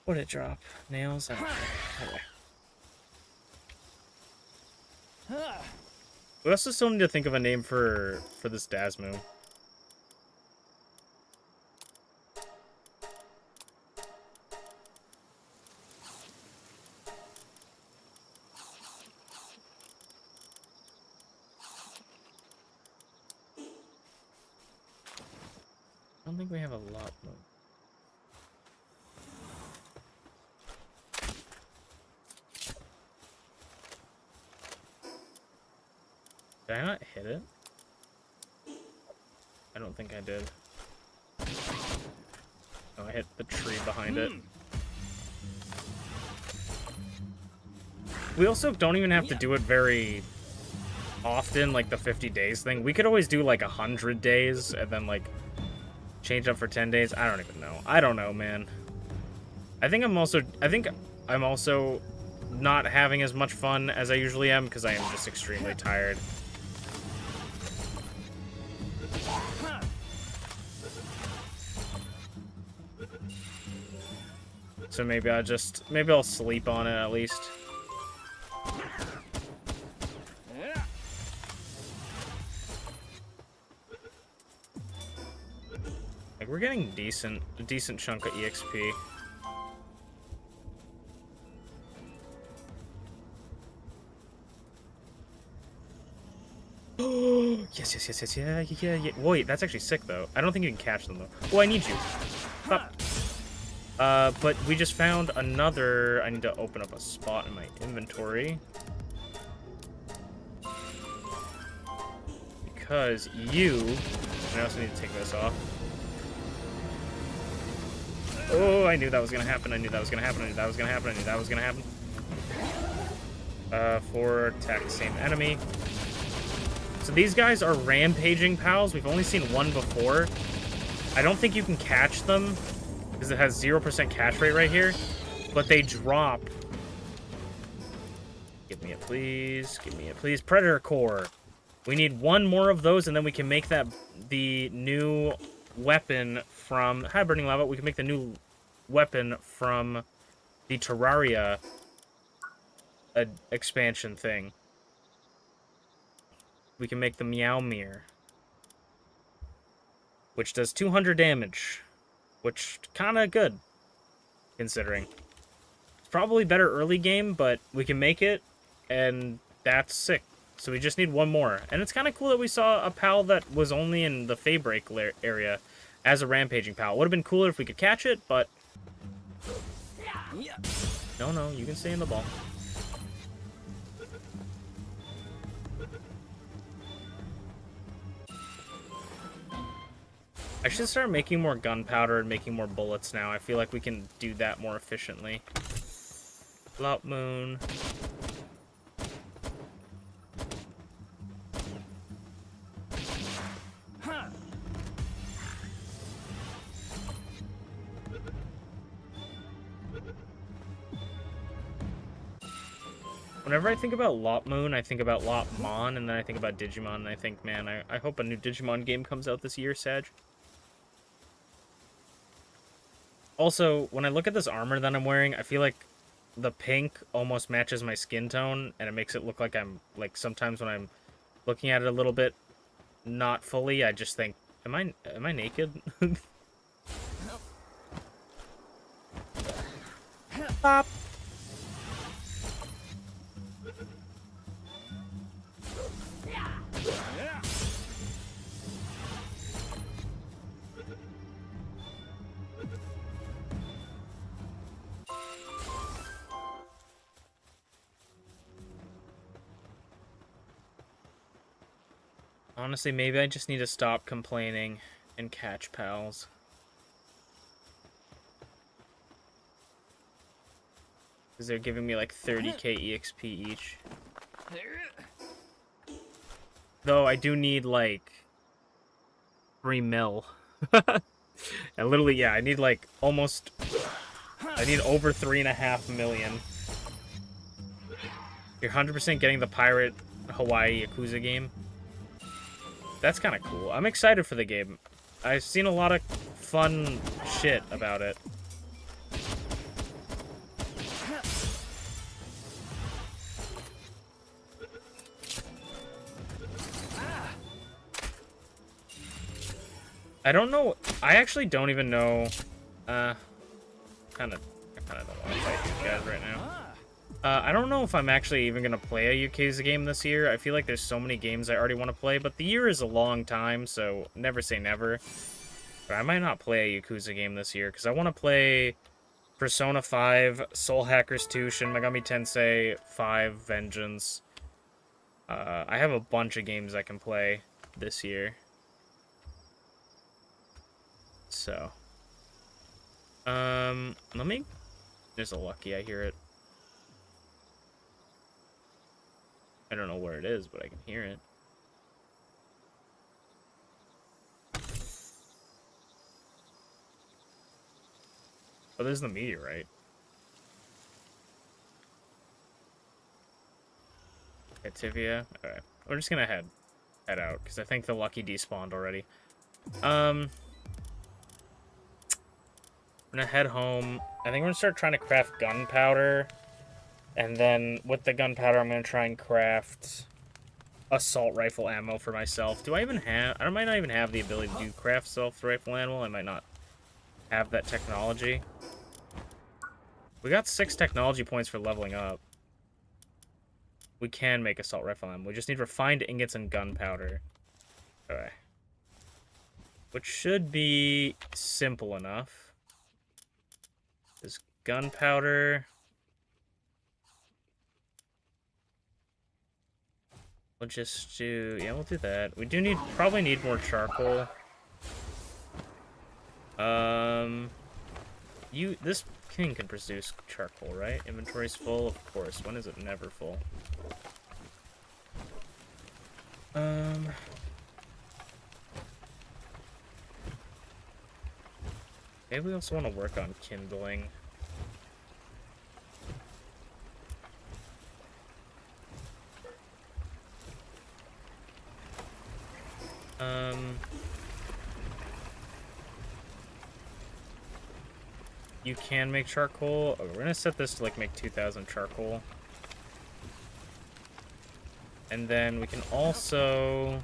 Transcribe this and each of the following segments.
What did it drop? Nails? Okay. We also still need to think of a name for this Dasmu. I don't think we have a lot more. Did I not hit it? I don't think I did. Oh, I hit the tree behind it. We also don't even have to do it very often, like the 50 days thing. We could always do like 100 days and then like change up for 10 days. I don't even know. I don't know, man. I think I'm also not having as much fun as I usually am because I am just extremely tired. So maybe I'll sleep on it at least. Like we're getting a decent chunk of EXP. Yes, yeah. Wait, that's actually sick though. I don't think you can catch them though. Oh, I need you. Stop. But we just found another. I need to open up a spot in my inventory. Because I also need to take this off. Oh, I knew that was gonna happen. I knew that was gonna happen. 4 attack the same enemy. So these guys are rampaging pals. We've only seen one before. I don't think you can catch them because it has 0% catch rate right here, but they drop. Give me it, please. Predator core. We need one more of those, and then we can make that the new weapon from... Hi, Burning Lava. We can make the new weapon from the Terraria expansion thing. We can make the Meowmere, which does 200 damage, which kind of good, considering. It's probably better early game, but we can make it, and that's sick. So we just need one more. And it's kind of cool that we saw a pal that was only in the Faybreak area as a rampaging pal. Would have been cooler if we could catch it, but... No, you can stay in the ball. I should start making more gunpowder and making more bullets now. I feel like we can do that more efficiently. Lout Moon. Whenever I think about Lot Moon, I think about Lot Mon, and then I think about Digimon, and I think, man, I hope a new Digimon game comes out this year, Sag. Also, when I look at this armor that I'm wearing, I feel like the pink almost matches my skin tone, and it makes it look like I'm, like, sometimes when I'm looking at it a little bit not fully, I just think, am I naked? Pop! Honestly, maybe I just need to stop complaining and catch pals. Because they're giving me like 30k EXP each. Though I do need like 3 mil. And literally, yeah, I need like almost... I need over 3.5 million. You're 100% getting the Pirate Hawaii Yakuza game. That's kind of cool. I'm excited for the game. I've seen a lot of fun shit about it. I don't know. I actually don't even know. I kind of don't want to fight these guys right now. I don't know if I'm actually even going to play a Yakuza game this year. I feel like there's so many games I already want to play, but the year is a long time, so never say never. But I might not play a Yakuza game this year, because I want to play Persona 5, Soul Hackers 2, Shin Megami Tensei 5, Vengeance. I have a bunch of games I can play this year. So. Let me... There's a Lucky, I hear it. I don't know where it is, but I can hear it. Oh, there's the meteorite. Activia. Alright. We're just gonna head out, because I think the Lucky despawned already. We're gonna head home. I think we're gonna start trying to craft gunpowder. And then with the gunpowder, I'm gonna try and craft assault rifle ammo for myself. Do I even have... I might not even have the ability to do craft assault rifle ammo. I might not have that technology. We got 6 technology points for leveling up. We can make assault rifle ammo. We just need refined ingots and gunpowder. Okay. Which should be simple enough. This gunpowder... We'll just do... Yeah, we'll do that. We do probably need more charcoal. This king can produce charcoal, right? Inventory's full, of course. When is it never full? Maybe we also want to work on kindling. You can make charcoal. Okay, we're gonna set this to like make 2,000 charcoal. And then we can also...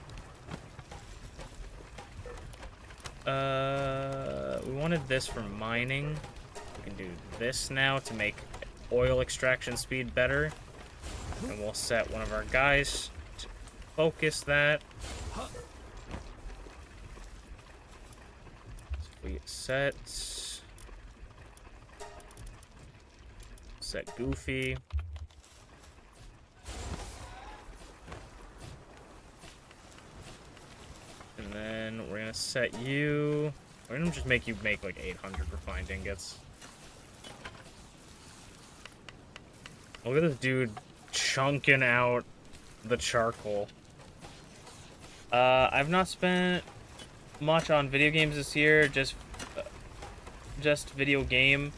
we wanted this for mining. We can do this now to make oil extraction speed better. And we'll set one of our guys to focus that. So we set Goofy. And then we're gonna set you... We're gonna just make you make like 800 refined ingots. Look at this dude chunking out the charcoal. I've not spent much on video games this year, just video game.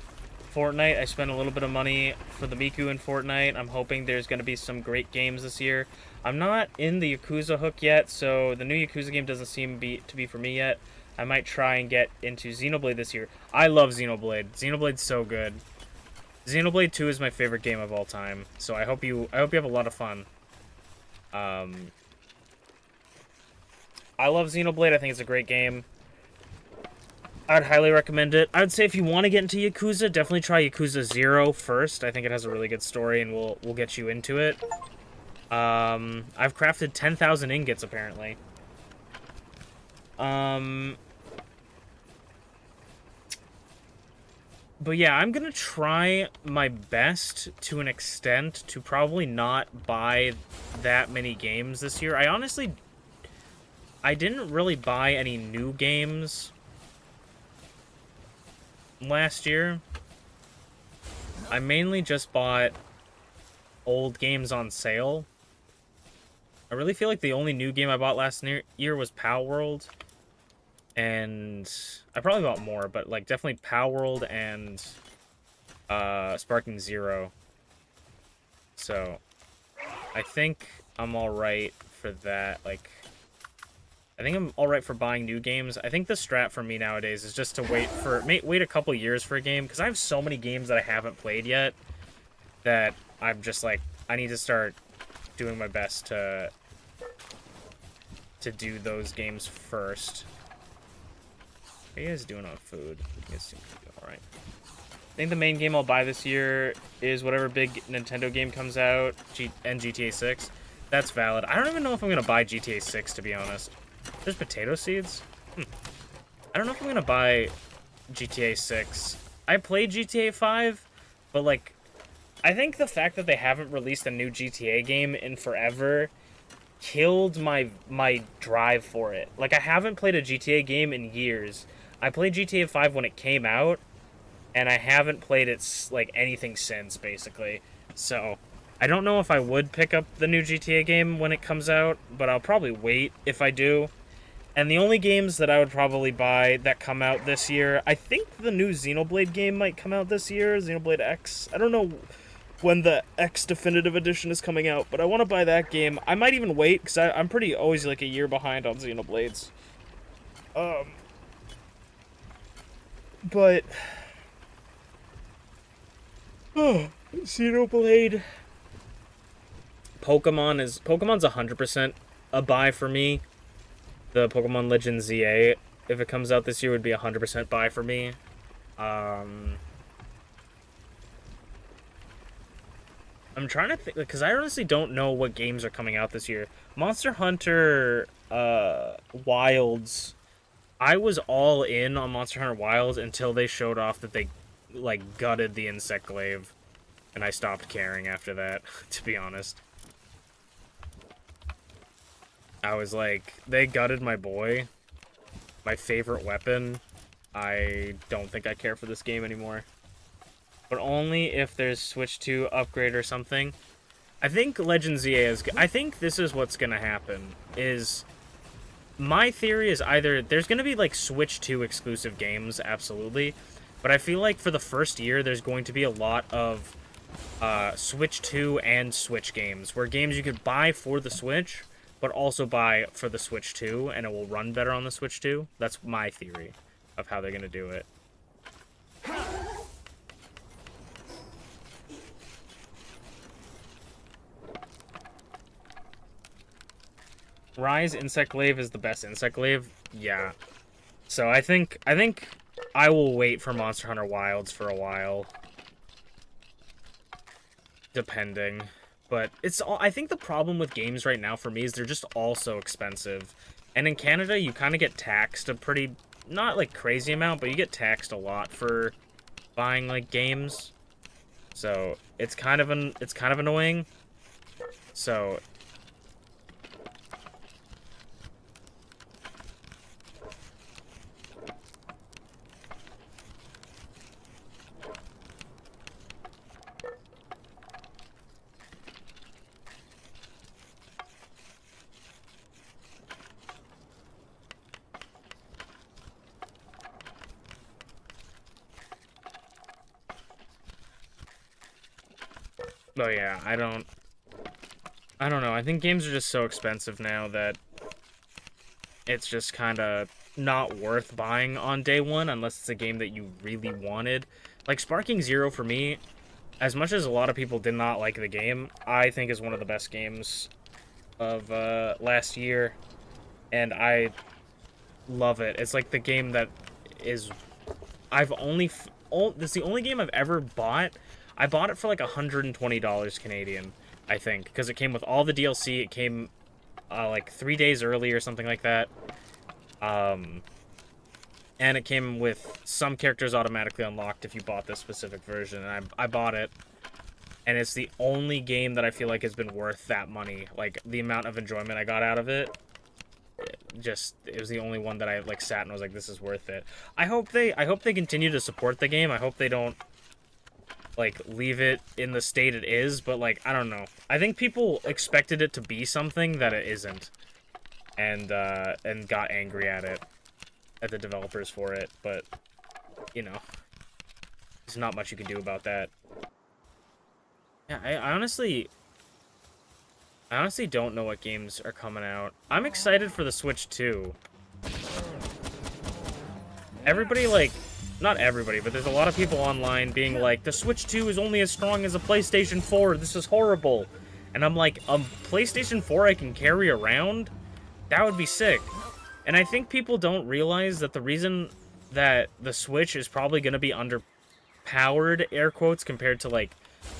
Fortnite, I spent a little bit of money for the Miku in Fortnite. I'm hoping there's going to be some great games this year. I'm not in the Yakuza hook yet, so the new Yakuza game doesn't seem to be for me yet. I might try and get into Xenoblade this year. I love Xenoblade. Xenoblade's so good. Xenoblade 2 is my favorite game of all time, so I hope you have a lot of fun. I love Xenoblade. I think it's a great game. I'd highly recommend it. I would say if you want to get into Yakuza, definitely try Yakuza 0 first. I think it has a really good story, and we'll get you into it. I've crafted 10,000 ingots, apparently. But yeah, I'm gonna try my best, to an extent, to probably not buy that many games this year. I didn't really buy any new games last year. I mainly just bought old games on sale. I really feel like the only new game I bought last year was Palworld. And I probably bought more, but like definitely Palworld and Sparking Zero. So I think I'm alright for that. Like, I think I'm alright for buying new games. I think the strat for me nowadays is just to wait a couple years for a game, because I have so many games that I haven't played yet that I'm just like, I need to start doing my best to do those games first. How you guys doing on food? You guys seem to be alright. I think the main game I'll buy this year is whatever big Nintendo game comes out, and GTA 6. That's valid. I don't even know if I'm going to buy GTA 6, to be honest. There's potato seeds? I don't know if I'm going to buy GTA 6. I played GTA 5, but, like, I think the fact that they haven't released a new GTA game in forever killed my drive for it. Like, I haven't played a GTA game in years. I played GTA 5 when it came out, and I haven't played it, like, anything since, basically. So, I don't know if I would pick up the new GTA game when it comes out, but I'll probably wait if I do. And the only games that I would probably buy that come out this year, I think the new Xenoblade game might come out this year, Xenoblade X. I don't know when the X Definitive Edition is coming out, but I want to buy that game. I might even wait, because I'm pretty always, like, a year behind on Xenoblades. But... oh, Xenoblade. Pokemon's 100% a buy for me. The Pokemon Legends ZA, if it comes out this year, would be 100% buy for me. I'm trying to think, because I honestly don't know what games are coming out this year. Monster Hunter Wilds, I was all in on Monster Hunter Wilds until they showed off that they, like, gutted the Insect Glaive, and I stopped caring after that, to be honest. I was like, they gutted my boy, my favorite weapon. I don't think I care for this game anymore. But only if there's Switch 2 upgrade or something. I think Legends ZA is... I think this is what's going to happen, is... my theory is either there's going to be, like, Switch 2 exclusive games, absolutely. But I feel like for the first year, there's going to be a lot of Switch 2 and Switch games, where games you could buy for the Switch, but also buy for the Switch 2, and it will run better on the Switch 2. That's my theory of how they're going to do it. Rise Insect Glaive is the best Insect Glaive? Yeah. So I think I will wait for Monster Hunter Wilds for a while. Depending. But it's all, I think the problem with games right now for me is they're just all so expensive. And in Canada, you kind of get taxed a pretty, not like crazy amount, but you get taxed a lot for buying like games. So it's kind of annoying. So oh yeah, I don't know. I think games are just so expensive now that it's just kind of not worth buying on day one unless it's a game that you really wanted. Like Sparking Zero for me, as much as a lot of people did not like the game, I think is one of the best games of last year, and I love it. It's like the game that is this is the only game I've ever bought. I bought it for like $120 Canadian, I think, because it came with all the DLC. It came like 3 days early or something like that. And it came with some characters automatically unlocked if you bought this specific version. And I bought it, and it's the only game that I feel like has been worth that money. Like the amount of enjoyment I got out of it. It was the only one that I like sat and was like, this is worth it. I hope they continue to support the game. I hope they don't like leave it in the state it is, but like I don't know. I think people expected it to be something that it isn't, and got angry at the developers for it. But you know, there's not much you can do about that. Yeah, I honestly don't know what games are coming out. I'm excited for the Switch 2. Everybody, like, not everybody, but there's a lot of people online being like, the Switch 2 is only as strong as a PlayStation 4. This is horrible. And I'm like, a PlayStation 4 I can carry around? That would be sick. And I think people don't realize that the reason that the Switch is probably going to be underpowered, air quotes, compared to like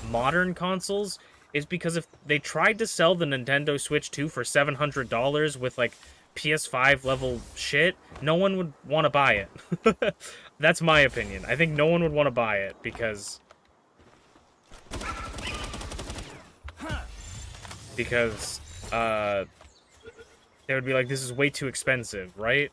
modern consoles is because if they tried to sell the Nintendo Switch 2 for $700 with like PS5 level shit, no one would want to buy it. That's my opinion. I think no one would want to buy it because uh they would be like, this is way too expensive, right?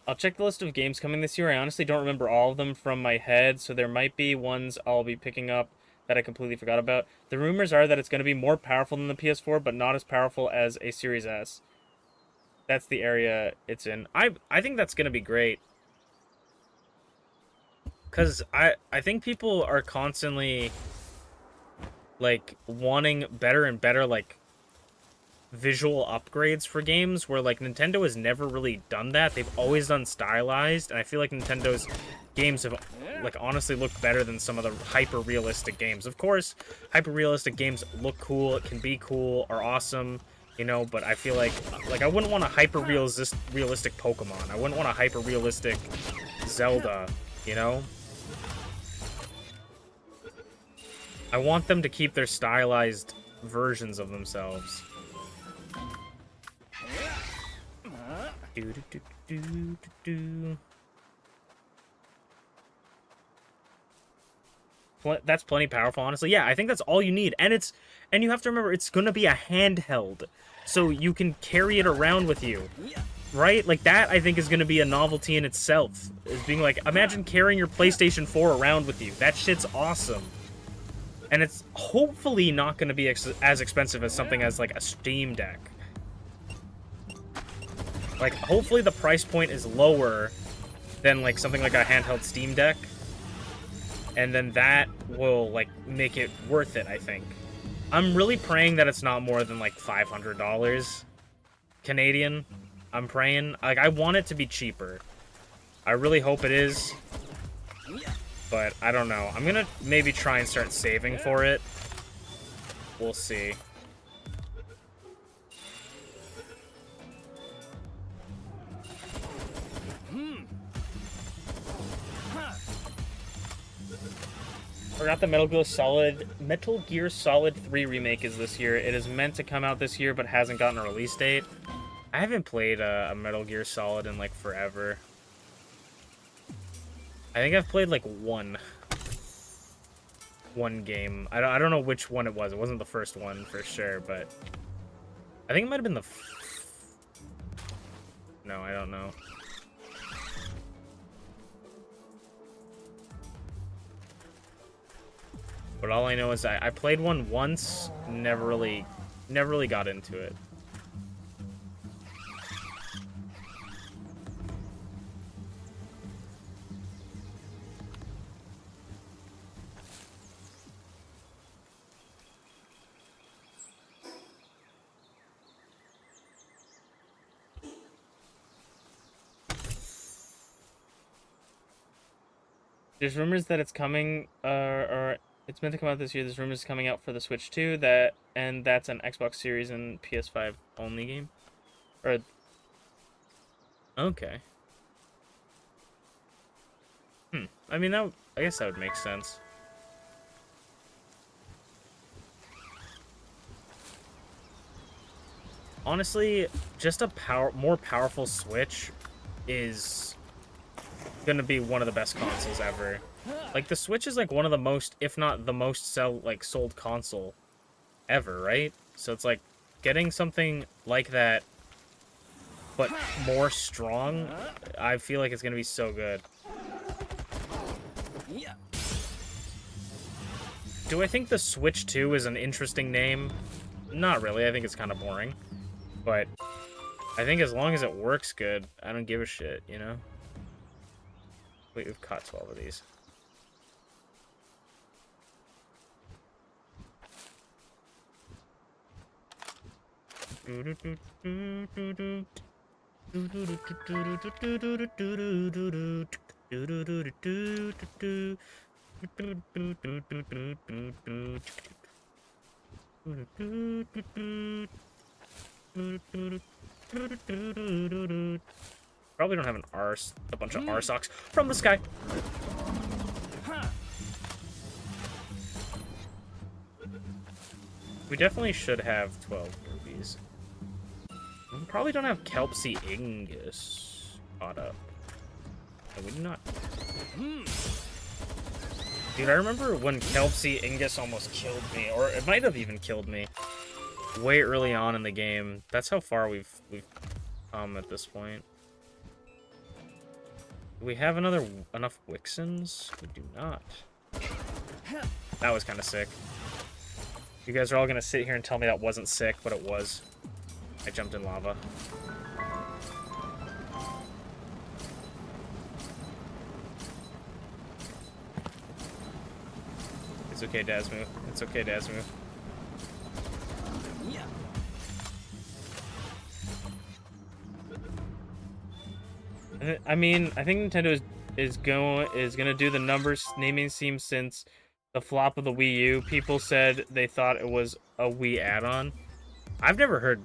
I'll check the list of games coming this year. I honestly don't remember all of them from my head, so there might be ones I'll be picking up that I completely forgot about. The rumors are that it's going to be more powerful than the PS4, but not as powerful as a Series S. That's the area it's in. I think that's going to be great. Because I think people are constantly, like, wanting better and better, like, visual upgrades for games where like Nintendo has never really done that. They've always done stylized, and I feel like Nintendo's games have like honestly looked better than some of the hyper realistic games. Of course, hyper realistic games look cool, it can be cool or awesome, you know, but I feel like I wouldn't want a hyper realistic Pokemon. I wouldn't want a hyper realistic Zelda, you know? I want them to keep their stylized versions of themselves. That's plenty powerful, honestly. Yeah, I think that's all you need. And you have to remember, it's gonna be a handheld, so you can carry it around with you, right? Like, that, I think, is gonna be a novelty in itself. Is being like, imagine carrying your PlayStation 4 around with you. That shit's awesome. And it's hopefully not gonna be as expensive as something as, like, a Steam Deck. Like, hopefully the price point is lower than, like, something like a handheld Steam Deck. And then that will, like, make it worth it, I think. I'm really praying that it's not more than, like, $500 Canadian. I'm praying. Like, I want it to be cheaper. I really hope it is. But I don't know. I'm gonna maybe try and start saving for it. We'll see. Forgot the Metal Gear Solid 3 remake is this year. It is meant to come out this year, but hasn't gotten a release date. I haven't played a Metal Gear Solid in, like, forever. I think I've played, like, one game. I don't know which one it was. It wasn't the first one, for sure, but I think it might have been the... No, I don't know. But all I know is I played one once, never really got into it. There's rumors that it's coming, or it's meant to come out this year. There's rumors coming out for the Switch 2, and that's an Xbox Series and PS5 only game. Or, okay. I mean, I guess that would make sense. Honestly, just a more powerful Switch is gonna be one of the best consoles ever. Like, the Switch is like one of the most, if not the most sold console ever, right? So it's like getting something like that but more strong, I feel like it's gonna be so good. Do I think the Switch 2 is an interesting name? Not really. I think it's kind of boring. But I think as long as it works good, I don't give a shit, you know? Wait, we've caught 12 of these. probably don't have a bunch of R socks from the sky. We definitely should have 12 rubies. We probably don't have Kelpsy Ingus caught up. No, we do not. Dude, I remember when Kelpsy Ingus almost killed me, or it might have even killed me way early on in the game. That's how far we've come at this point. Do we have enough Wixens? We do not. That was kind of sick. You guys are all gonna sit here and tell me that wasn't sick, but it was. I jumped in lava. It's okay, Dasmu. It's okay, Dasmu. I mean, I think Nintendo is gonna do the numbers naming scheme since the flop of the Wii U. People said they thought it was a Wii add-on. I've never heard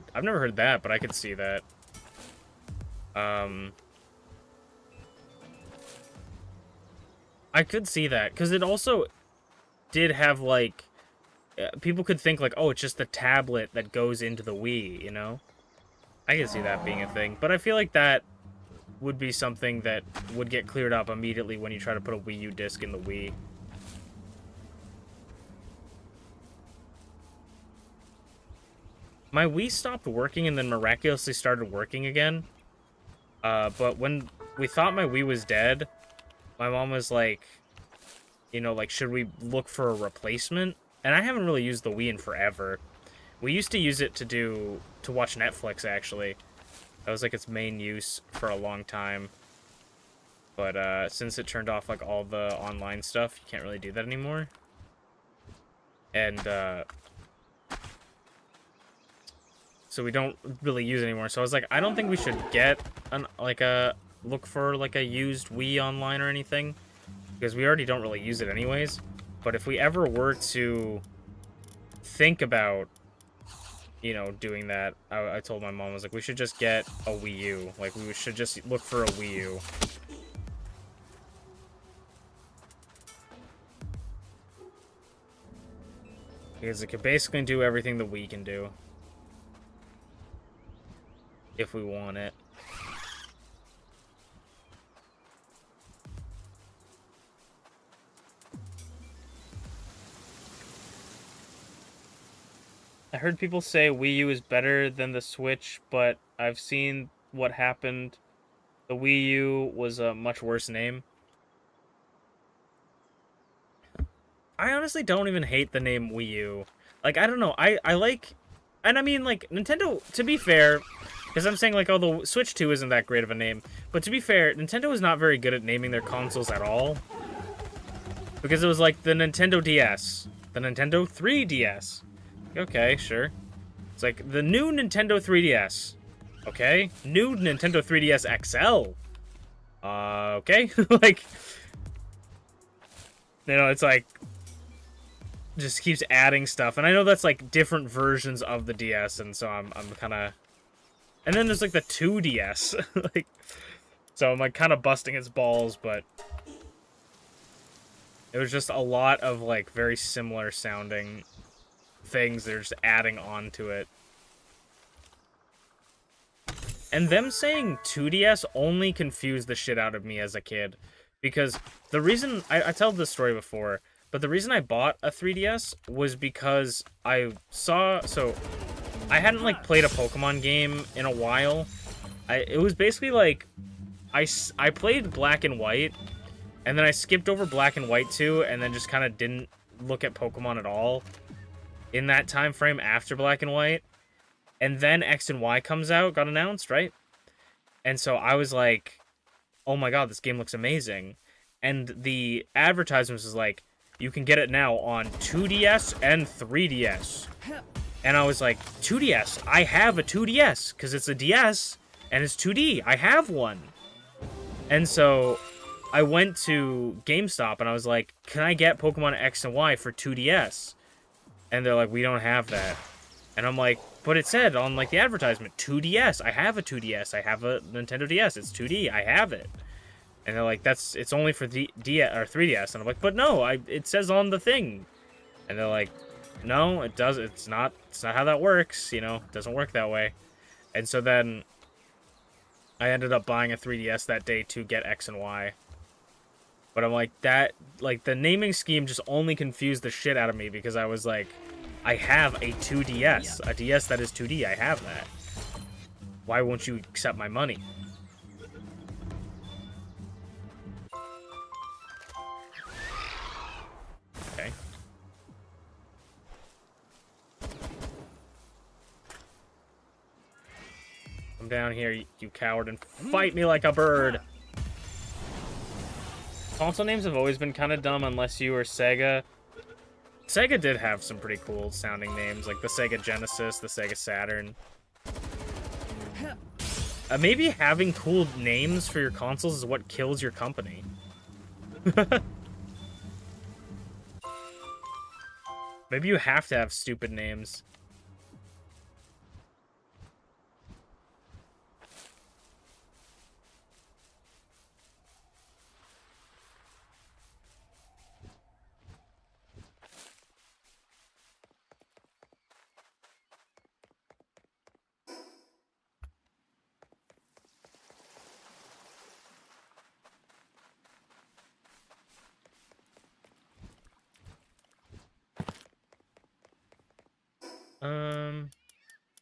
that, but I could see that. I could see that because it also did have like people could think like, oh, it's just the tablet that goes into the Wii, you know? I could see that being a thing, but I feel like that would be something that would get cleared up immediately when you try to put a Wii U disc in the Wii. My Wii stopped working and then miraculously started working again. But when we thought my Wii was dead, my mom was like, you know, like, should we look for a replacement? And I haven't really used the Wii in forever. We used to use it to watch Netflix, actually. That was like its main use for a long time. But since it turned off like all the online stuff, you can't really do that anymore. And so we don't really use it anymore. So I was like, I don't think we should get look for like a used Wii online or anything, because we already don't really use it anyways. But if we ever were to think about, you know, doing that, I told my mom, I was like, we should just get a Wii U. Like, we should just look for a Wii U. Because it can basically do everything the Wii can do. If we want it. I heard people say Wii U is better than the Switch, but I've seen what happened. The Wii U was a much worse name. I honestly don't even hate the name Wii U. Like, I don't know. I like... And I mean, like, Nintendo, to be fair... Because I'm saying, like, oh, the Switch 2 isn't that great of a name. But to be fair, Nintendo is not very good at naming their consoles at all. Because it was like the Nintendo DS. The Nintendo 3DS. Okay, sure. It's like the new Nintendo 3DS. Okay. New Nintendo 3DS XL. Okay. Like, you know, it's like... just keeps adding stuff. And I know that's, like, different versions of the DS. And so I'm kind of... And then there's, like, the 2DS. Like, so I'm, like, kind of busting its balls, but... It was just a lot of, like, very similar sounding things they're just adding on to it. And them saying 2DS only confused the shit out of me as a kid. Because the reason... I told this story before, but the reason I bought a 3DS was because I saw... So... I hadn't, like, played a Pokemon game in a while. It was basically, like, I played Black and White, and then I skipped over Black and White 2, and then just kind of didn't look at Pokemon at all in that time frame after Black and White. And then X and Y got announced, right? And so I was like, oh my god, this game looks amazing. And the advertisement was like, you can get it now on 2DS and 3DS. And I was like, 2DS? I have a 2DS, because it's a DS, and it's 2D. I have one. And so I went to GameStop, and I was like, can I get Pokemon X and Y for 2DS? And they're like, we don't have that. And I'm like, but it said on like the advertisement, 2DS. I have a 2DS. I have a Nintendo DS. It's 2D. I have it. And they're like, it's only for the DS or 3DS. And I'm like, but no, it says on the thing. And they're like, no, it does. It's not how that works. You know, it doesn't work that way. And so then I ended up buying a 3DS that day to get X and Y. But I'm like, the naming scheme just only confused the shit out of me because I was like, I have a 2DS, a DS that is 2D. I have that. Why won't you accept my money? Okay. Come down here, you coward, and fight me like a bird. Console names have always been kind of dumb unless you were Sega. Sega did have some pretty cool sounding names, like the Sega Genesis, the Sega Saturn. Maybe having cool names for your consoles is what kills your company. Maybe you have to have stupid names.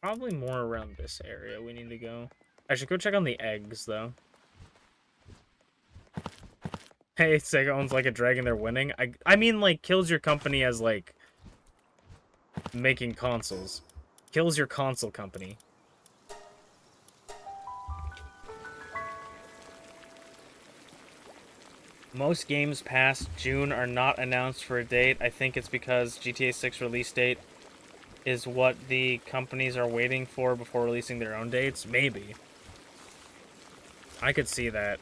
Probably more around this area we need to go. I should go check on the eggs, though. Hey, Sega owns like a dragon, they're winning. I mean, like, kills your company as, like, making consoles. Kills your console company. Most games past June are not announced for a date. I think it's because GTA 6 release date is what the companies are waiting for before releasing their own dates. Maybe. I could see that.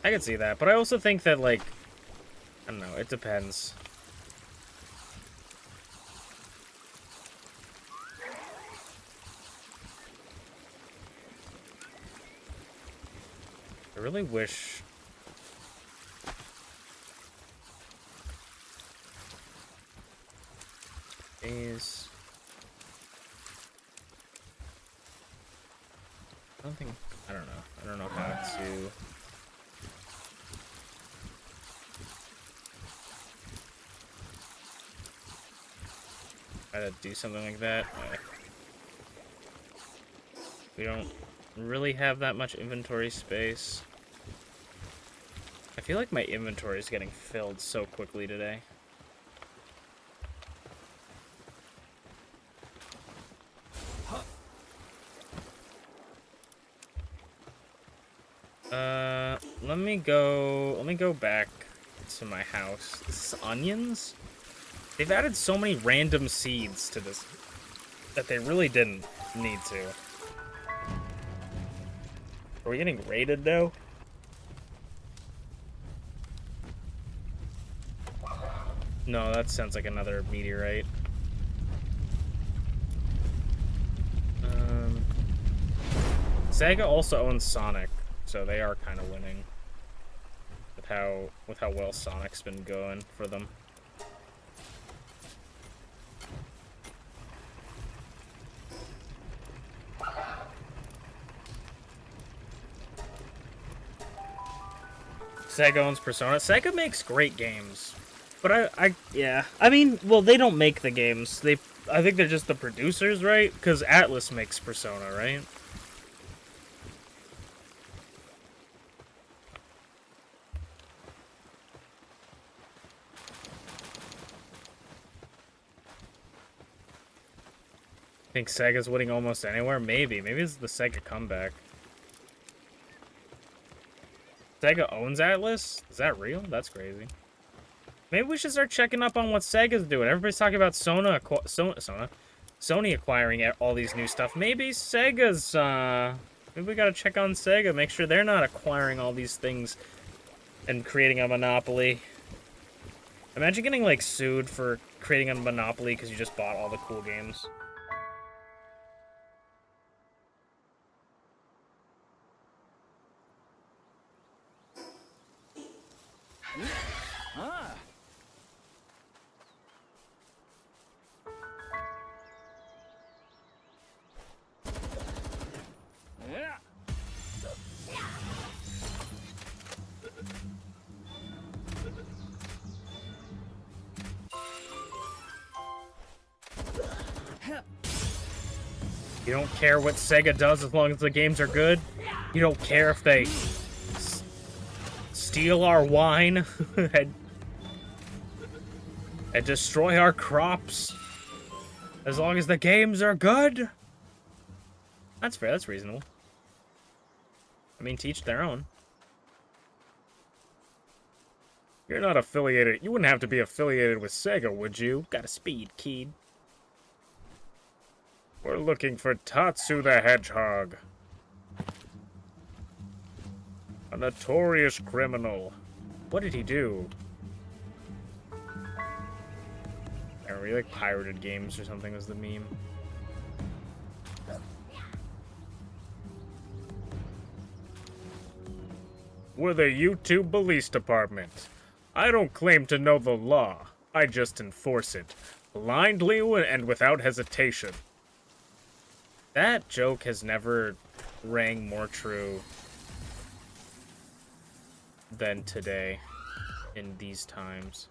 I could see that. But I also think that, like, I don't know, it depends. I really wish... Is... I don't think... I don't know. I don't know how to... How to do something like that. We don't really have that much inventory space. I feel like my inventory is getting filled so quickly today. Let me go back to my house. This is onions? They've added so many random seeds to this that they really didn't need to. Are we getting raided though? No, that sounds like another meteorite. Sega also owns Sonic, so they are kind of winning with how well Sonic's been going for them. Sega owns Persona. Sega makes great games, but yeah. I mean, well, they don't make the games. I think they're just the producers, right? Because Atlas makes Persona, right? I think Sega's winning almost anywhere. Maybe it's the Sega comeback. Sega owns Atlas? Is that real? That's crazy. Maybe we should start checking up on what Sega's doing. Everybody's talking about Sony acquiring all these new stuff. Maybe Sega's, maybe we gotta check on Sega, make sure they're not acquiring all these things and creating a monopoly. Imagine getting, like, sued for creating a monopoly because you just bought all the cool games. You don't care what Sega does as long as the games are good. You don't care if they steal our wine and destroy our crops. As long as the games are good. That's fair, that's reasonable. I mean, to each their own. You're not affiliated. You wouldn't have to be affiliated with Sega, would you? Got a speed, kid. We're looking for Tatsu the Hedgehog. A notorious criminal. What did he do? Are we like pirated games or something was the meme? We're the YouTube Police Department. I don't claim to know the law. I just enforce it. Blindly and without hesitation. That joke has never rang more true than today in these times.